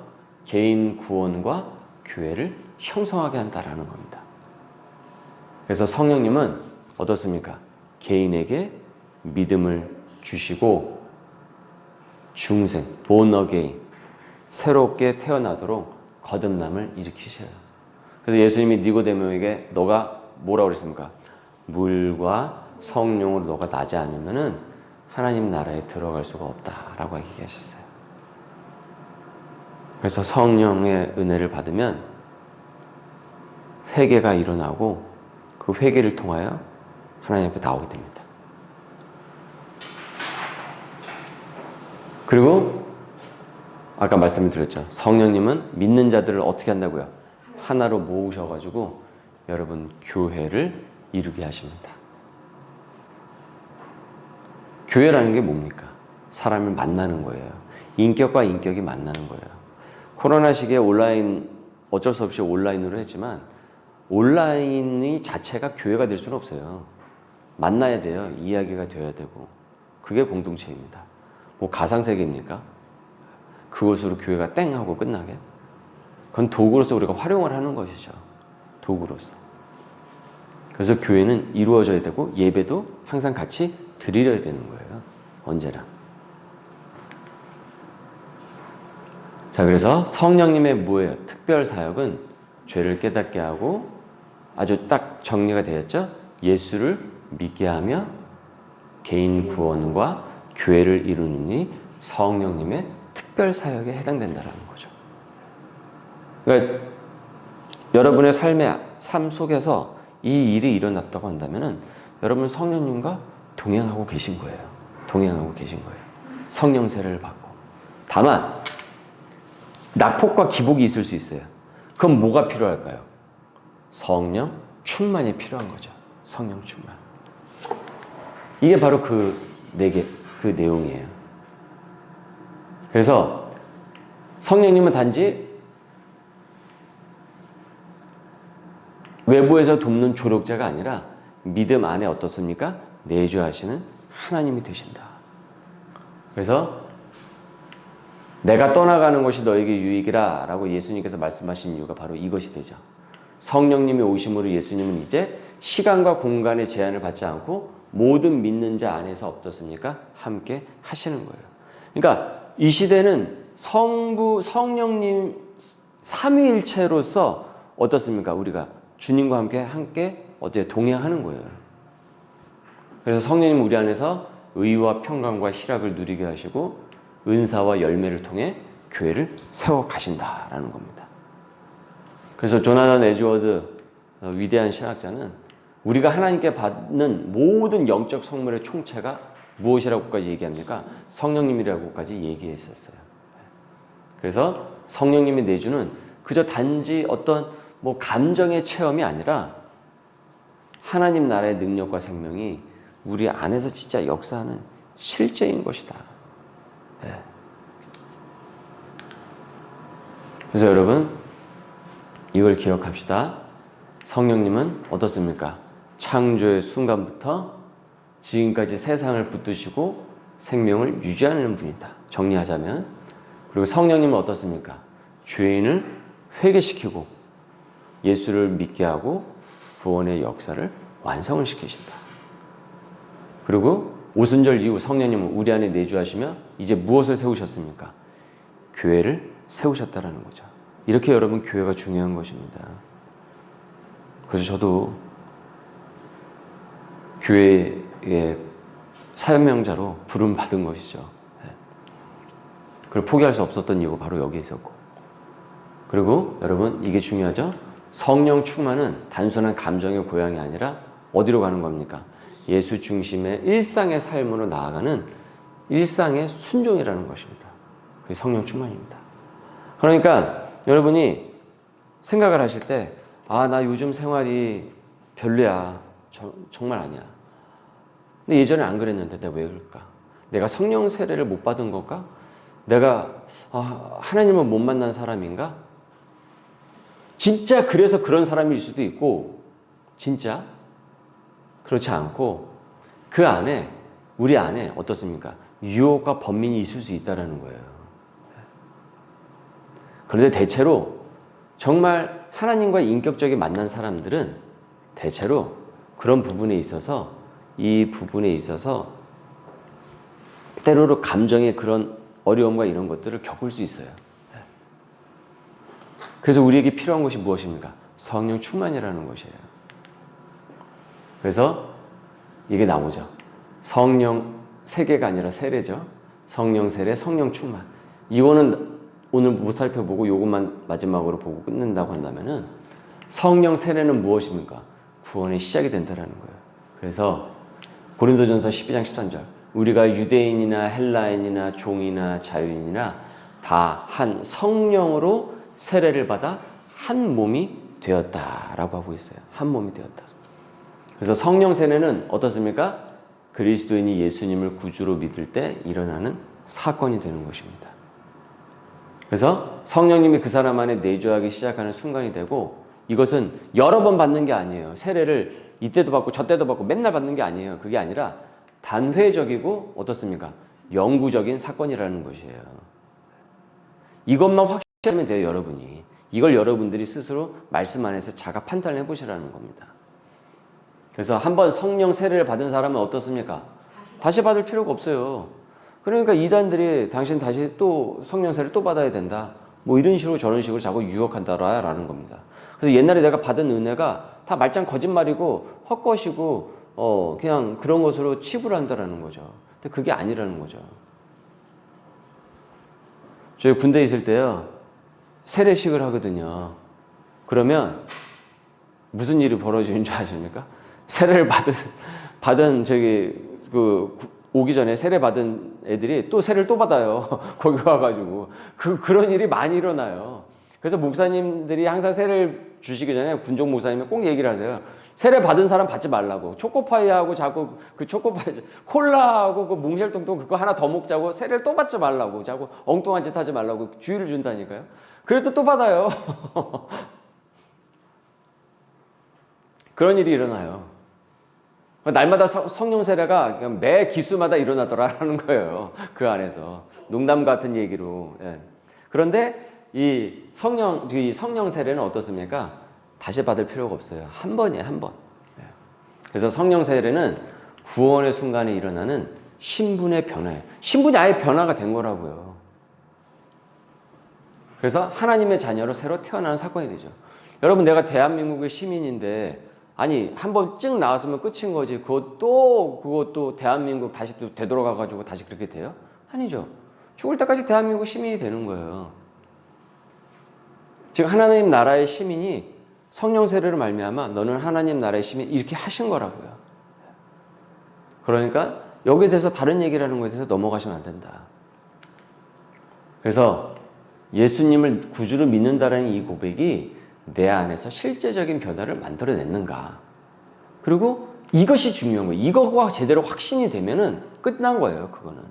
개인 구원과 교회를 형성하게 한다라는 겁니다. 그래서 성령님은 어떻습니까? 개인에게 믿음을 주시고 중생, born again, 새롭게 태어나도록 거듭남을 일으키셔요. 그래서 예수님이 니고데모에게 너가 뭐라고 그랬습니까? 물과 성령으로 너가 나지 않으면은 하나님 나라에 들어갈 수가 없다라고 얘기하셨어요. 그래서 성령의 은혜를 받으면 회개가 일어나고 그 회개를 통하여 하나님 앞에 나오게 됩니다. 그리고 아까 말씀드렸죠. 성령님은 믿는 자들을 어떻게 한다고요? 하나로 모으셔가지고 여러분 교회를 이루게 하십니다. 교회라는 게 뭡니까? 사람을 만나는 거예요. 인격과 인격이 만나는 거예요. 코로나 시기에 온라인 어쩔 수 없이 온라인으로 했지만 온라인이 자체가 교회가 될 수는 없어요. 만나야 돼요. 이야기가 되어야 되고. 그게 공동체입니다. 뭐 가상세계입니까? 그것으로 교회가 땡 하고 끝나게? 그건 도구로서 우리가 활용을 하는 것이죠. 도구로서. 그래서 교회는 이루어져야 되고 예배도 항상 같이 드리려야 되는 거예요. 언제나. 자, 그래서 성령님의 뭐예요? 특별 사역은 죄를 깨닫게 하고 아주 딱 정리가 되었죠? 예수를 믿게 하며 개인 구원과 교회를 이루느니 성령님의 특별 사역에 해당된다는 거죠. 그러니까 여러분의 삶 속에서 이 일이 일어났다고 한다면은 여러분 성령님과 동행하고 계신 거예요. 동행하고 계신 거예요. 성령 세례를 받고. 다만 낙폭과 기복이 있을 수 있어요. 그럼 뭐가 필요할까요? 성령 충만이 필요한 거죠. 성령 충만. 이게 바로 그 내용이에요. 그래서 성령님은 단지 외부에서 돕는 조력자가 아니라 믿음 안에 어떻습니까? 내주하시는 하나님이 되신다. 그래서 내가 떠나가는 것이 너에게 유익이라 라고 예수님께서 말씀하신 이유가 바로 이것이 되죠. 성령님이 오심으로 예수님은 이제 시간과 공간의 제한을 받지 않고 모든 믿는 자 안에서 어떻습니까? 함께 하시는 거예요. 그러니까 이 시대는 성부, 성령님 삼위일체로서 어떻습니까? 우리가 주님과 함께 어떻게 동행하는 거예요. 그래서 성령님 우리 안에서 의와 평강과 희락을 누리게 하시고 은사와 열매를 통해 교회를 세워 가신다라는 겁니다. 그래서 조나단 에드워드 위대한 신학자는 우리가 하나님께 받는 모든 영적 선물의 총체가 무엇이라고까지 얘기합니까? 성령님이라고까지 얘기했었어요. 그래서 성령님이 내주는 그저 단지 어떤 감정의 체험이 아니라 하나님 나라의 능력과 생명이 우리 안에서 진짜 역사하는 실제인 것이다. 네. 그래서 여러분 이걸 기억합시다. 성령님은 어떻습니까? 창조의 순간부터 지금까지 세상을 붙드시고 생명을 유지하는 분이다. 정리하자면. 그리고 성령님은 어떻습니까? 죄인을 회개시키고 예수를 믿게 하고 구원의 역사를 완성을 시키신다. 그리고 오순절 이후 성령님은 우리 안에 내주하시며 이제 무엇을 세우셨습니까? 교회를 세우셨다라는 거죠. 이렇게 여러분 교회가 중요한 것입니다. 그래서 저도 교회의 사명자로 부름받은 것이죠. 그걸 포기할 수 없었던 이유가 바로 여기에 있었고. 그리고 여러분 이게 중요하죠? 성령 충만은 단순한 감정의 고향이 아니라 어디로 가는 겁니까? 예수 중심의 일상의 삶으로 나아가는 일상의 순종이라는 것입니다. 그게 성령 충만입니다. 그러니까 여러분이 생각을 하실 때 나 요즘 생활이 별로야. 정말 아니야. 근데 예전에 안 그랬는데 내가 왜 그럴까? 내가 성령 세례를 못 받은 걸까? 내가 하나님을 못 만난 사람인가? 진짜 그래서 그런 사람일 수도 있고 진짜 그렇지 않고 그 안에 우리 안에 어떻습니까? 유혹과 번민이 있을 수 있다는 거예요. 그런데 대체로 정말 하나님과 인격적인 만난 사람들은 대체로 그런 부분에 있어서 때로는 감정의 그런 어려움과 이런 것들을 겪을 수 있어요. 그래서 우리에게 필요한 것이 무엇입니까? 성령 충만이라는 것이에요. 그래서 이게 나오죠. 성령 세계가 아니라 세례죠. 성령 세례, 성령 충만. 이거는 오늘 못 살펴보고 이것만 마지막으로 보고 끝낸다고 한다면은 성령 세례는 무엇입니까? 구원의 시작이 된다는 거예요. 그래서 고린도전서 12장 13절 우리가 유대인이나 헬라인이나 종이나 자유인이나 다 한 성령으로 세례를 받아 한 몸이 되었다라고 하고 있어요. 한 몸이 되었다. 그래서 성령 세례는 어떻습니까? 그리스도인이 예수님을 구주로 믿을 때 일어나는 사건이 되는 것입니다. 그래서 성령님이 그 사람 안에 내주하기 시작하는 순간이 되고 이것은 여러 번 받는 게 아니에요. 세례를 이때도 받고 저때도 받고 맨날 받는 게 아니에요. 그게 아니라 단회적이고 어떻습니까? 영구적인 사건이라는 것이에요. 이것만 확실하면 돼요, 여러분이. 이걸 여러분들이 스스로 말씀 안에서 자가 판단을 해보시라는 겁니다. 그래서 한번 성령 세례를 받은 사람은 어떻습니까? 다시 받을 필요가 없어요. 그러니까 이단들이 당신 다시 또 성령 세례를 또 받아야 된다. 뭐 이런 식으로 저런 식으로 자꾸 유혹한다라는 겁니다. 그래서 옛날에 내가 받은 은혜가 다 말짱 거짓말이고 헛것이고 그냥 그런 것으로 치부한다라는 거죠. 근데 그게 아니라는 거죠. 저희 군대에 있을 때요, 세례식을 하거든요. 그러면 무슨 일이 벌어지는 줄 아십니까? 세례를 받은 오기 전에 세례 받은 애들이 또 세례를 또 받아요. 거기 와가지고. 그런 일이 많이 일어나요. 그래서 목사님들이 항상 세례를 주시기 전에 군종 목사님이 꼭 얘기를 하세요. 세례 받은 사람 받지 말라고. 초코파이하고 자꾸 그 초코파이, 콜라하고 그 몽쉘통통 그거 하나 더 먹자고 세례를 또 받지 말라고. 자꾸 엉뚱한 짓 하지 말라고 주의를 준다니까요. 그래도 또 받아요. 그런 일이 일어나요. 날마다 성령 세례가 매 기수마다 일어나더라라는 거예요. 그 안에서. 농담 같은 얘기로. 예. 그런데 이 성령 세례는 어떻습니까? 다시 받을 필요가 없어요. 한 번이에요, 한 번. 예. 그래서 성령 세례는 구원의 순간에 일어나는 신분의 변화예요. 신분이 아예 변화가 된 거라고요. 그래서 하나님의 자녀로 새로 태어나는 사건이 되죠. 여러분, 내가 대한민국의 시민인데 아니 한 번 찡 나왔으면 끝인 거지. 그것도 대한민국 다시 또 되돌아가가지고 다시 그렇게 돼요? 아니죠. 죽을 때까지 대한민국 시민이 되는 거예요. 즉 하나님 나라의 시민이 성령 세례를 말미암아 너는 하나님 나라의 시민 이렇게 하신 거라고요. 그러니까 여기에 대해서 다른 얘기를 하는 것에 대해서 넘어가시면 안 된다. 그래서 예수님을 구주로 믿는다라는 이 고백이 내 안에서 실제적인 변화를 만들어냈는가. 그리고 이것이 중요한 거예요. 이거가 제대로 확신이 되면은 끝난 거예요, 그거는.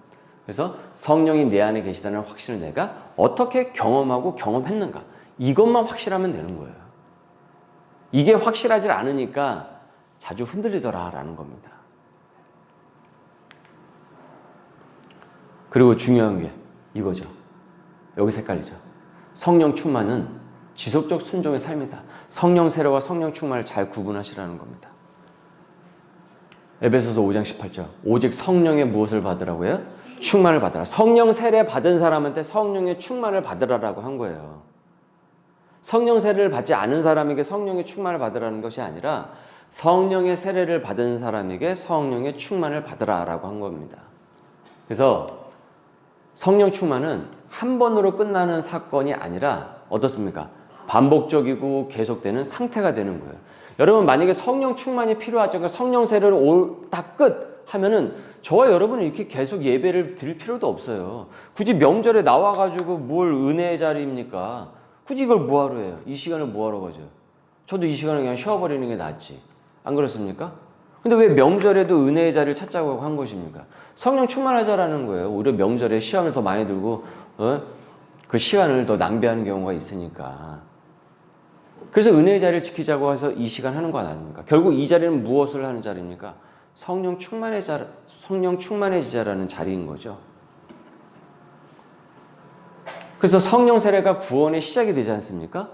그래서 성령이 내 안에 계시다는 확신을 내가 어떻게 경험하고 경험했는가. 이것만 확실하면 되는 거예요. 이게 확실하지 않으니까 자주 흔들리더라라는 겁니다. 그리고 중요한 게 이거죠. 여기서 헷갈리죠. 성령 충만은 지속적 순종의 삶이다. 성령 세례와 성령 충만을 잘 구분하시라는 겁니다. 에베소서 5장 18절. 오직 성령의 무엇을 받으라고요? 충만을 받으라. 성령 세례 받은 사람한테 성령의 충만을 받으라라고 한 거예요. 성령 세례를 받지 않은 사람에게 성령의 충만을 받으라는 것이 아니라 성령의 세례를 받은 사람에게 성령의 충만을 받으라라고 한 겁니다. 그래서 성령 충만은 한 번으로 끝나는 사건이 아니라 어떻습니까? 반복적이고 계속되는 상태가 되는 거예요. 여러분 만약에 성령 충만이 필요하죠. 그러니까 성령 세례를 다 끝 하면은 저와 여러분은 이렇게 계속 예배를 드릴 필요도 없어요. 굳이 명절에 나와가지고 뭘 은혜의 자리입니까? 굳이 이걸 뭐하러 해요? 이 시간을 뭐하러 가져요? 저도 이 시간을 그냥 쉬어버리는 게 낫지. 안 그렇습니까? 근데 왜 명절에도 은혜의 자리를 찾자고 한 것입니까? 성령 충만하자라는 거예요. 오히려 명절에 시험을 더 많이 들고 그 시간을 더 낭비하는 경우가 있으니까. 그래서 은혜의 자리를 지키자고 해서 이 시간 하는 건 아닙니까? 결국 이 자리는 무엇을 하는 자리입니까? 성령 충만해지자라는 자리인 거죠. 그래서 성령 세례가 구원의 시작이 되지 않습니까?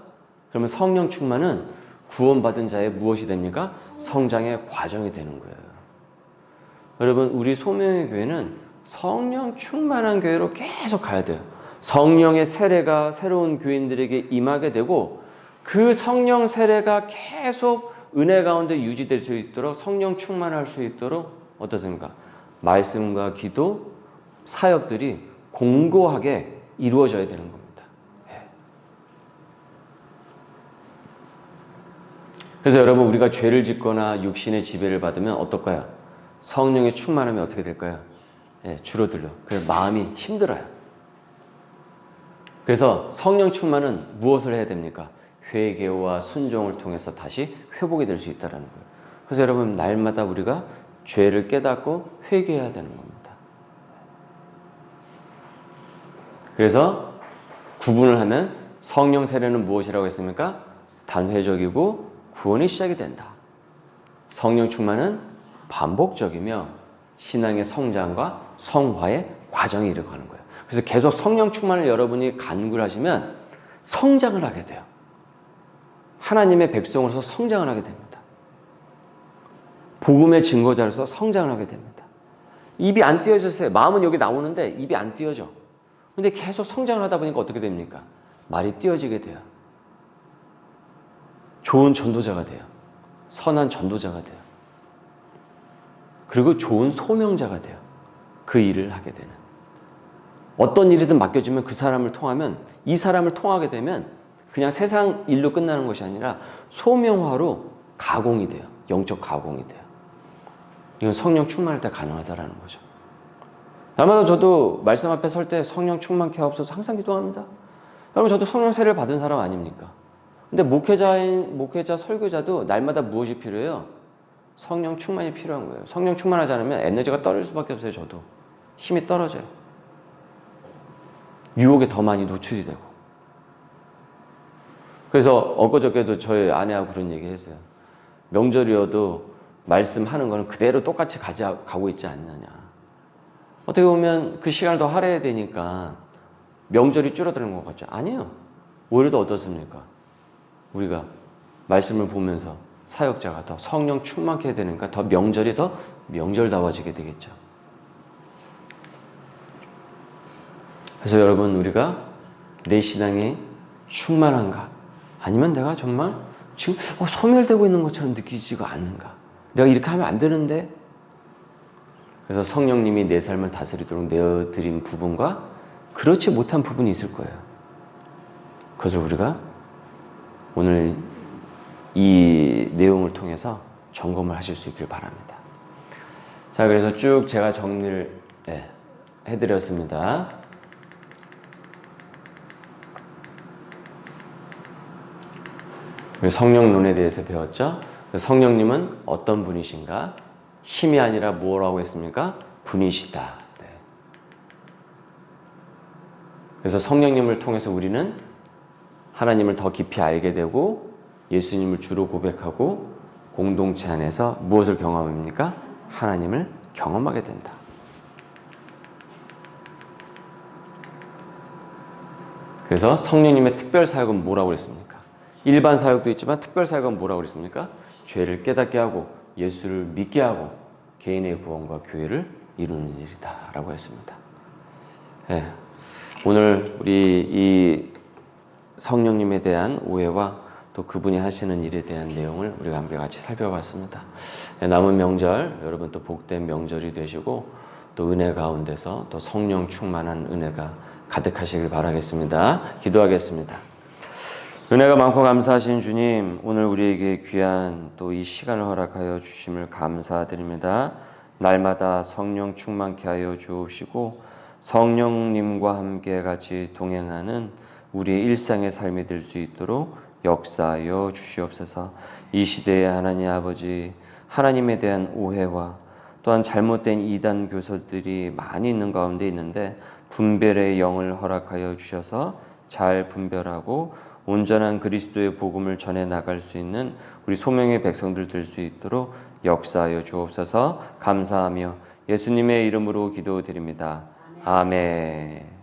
그러면 성령 충만은 구원받은 자의 무엇이 됩니까? 성장의 과정이 되는 거예요. 여러분, 우리 소명의 교회는 성령 충만한 교회로 계속 가야 돼요. 성령의 세례가 새로운 교인들에게 임하게 되고 그 성령 세례가 계속 은혜 가운데 유지될 수 있도록 성령 충만할 수 있도록 어떻습니까? 말씀과 기도, 사역들이 공고하게 이루어져야 되는 겁니다. 그래서 여러분 우리가 죄를 짓거나 육신의 지배를 받으면 어떨까요? 성령의 충만함이 어떻게 될까요? 줄어들려. 그래서 마음이 힘들어요. 그래서 성령 충만은 무엇을 해야 됩니까? 회개와 순종을 통해서 다시 회복이 될 수 있다는 거예요. 그래서 여러분 날마다 우리가 죄를 깨닫고 회개해야 되는 겁니다. 그래서 구분을 하면 성령 세례는 무엇이라고 했습니까? 단회적이고 구원이 시작이 된다. 성령 충만은 반복적이며 신앙의 성장과 성화의 과정이 이르가는 거예요. 그래서 계속 성령 충만을 여러분이 간구를 하시면 성장을 하게 돼요. 하나님의 백성으로서 성장을 하게 됩니다. 복음의 증거자로서 성장을 하게 됩니다. 입이 안 띄어졌어요. 마음은 여기 나오는데 입이 안 띄어져. 근데 계속 성장을 하다 보니까 어떻게 됩니까? 말이 띄어지게 돼요. 좋은 전도자가 돼요. 선한 전도자가 돼요. 그리고 좋은 소명자가 돼요. 그 일을 하게 되는. 어떤 일이든 맡겨주면 그 사람을 통하면, 이 사람을 통하게 되면 그냥 세상 일로 끝나는 것이 아니라 소명화로 가공이 돼요. 영적 가공이 돼요. 이건 성령 충만할 때 가능하다라는 거죠. 날마다 저도 말씀 앞에 설 때 성령 충만케 하옵소서 항상 기도합니다. 여러분, 저도 성령 세례를 받은 사람 아닙니까? 근데 목회자, 설교자도 날마다 무엇이 필요해요? 성령 충만이 필요한 거예요. 성령 충만하지 않으면 에너지가 떨어질 수밖에 없어요. 저도 힘이 떨어져요. 유혹에 더 많이 노출이 되고. 그래서 엊그저께도 저희 아내하고 그런 얘기 했어요. 명절이어도 말씀하는 거는 그대로 똑같이 가고 있지 않느냐. 어떻게 보면 그 시간을 더 할애해야 되니까 명절이 줄어드는 것 같죠? 아니에요. 오히려 더 어떻습니까? 우리가 말씀을 보면서 사역자가 더 성령 충만케 해야 되니까 더 명절이 더 명절다워지게 되겠죠. 그래서 여러분, 우리가 내 신앙이 충만한가? 아니면 내가 정말 지금 소멸되고 있는 것처럼 느끼지가 않는가? 내가 이렇게 하면 안 되는데? 그래서 성령님이 내 삶을 다스리도록 내어드린 부분과 그렇지 못한 부분이 있을 거예요. 그것을 우리가 오늘 이 내용을 통해서 점검을 하실 수 있길 바랍니다. 자, 그래서 쭉 제가 정리를 해드렸습니다. 성령론에 대해서 배웠죠. 성령님은 어떤 분이신가? 힘이 아니라 뭐라고 했습니까? 분이시다. 네. 그래서 성령님을 통해서 우리는 하나님을 더 깊이 알게 되고 예수님을 주로 고백하고 공동체 안에서 무엇을 경험합니까? 하나님을 경험하게 된다. 그래서 성령님의 특별 사역은 뭐라고 그랬습니까? 일반 사역도 있지만 특별 사역은 뭐라고 그랬습니까? 죄를 깨닫게 하고 예수를 믿게 하고 개인의 구원과 교회를 이루는 일이다 라고 했습니다. 네. 오늘 우리 이 성령님에 대한 오해와 또 그분이 하시는 일에 대한 내용을 우리가 함께 같이 살펴봤습니다. 네, 남은 명절 여러분 또 복된 명절이 되시고 또 은혜 가운데서 또 성령 충만한 은혜가 가득하시길 바라겠습니다. 기도하겠습니다. 은혜가 많고 감사하신 주님, 오늘 우리에게 귀한 또 이 시간을 허락하여 주심을 감사드립니다. 날마다 성령 충만케 하여 주옵시고 성령님과 함께 같이 동행하는 우리의 일상의 삶이 될 수 있도록 역사하여 주시옵소서. 이 시대의 하나님 아버지, 하나님에 대한 오해와 또한 잘못된 이단 교설들이 많이 있는 가운데 있는데 분별의 영을 허락하여 주셔서 잘 분별하고 온전한 그리스도의 복음을 전해 나갈 수 있는 우리 소명의 백성들 될 수 있도록 역사하여 주옵소서. 감사하며 예수님의 이름으로 기도드립니다. 아멘.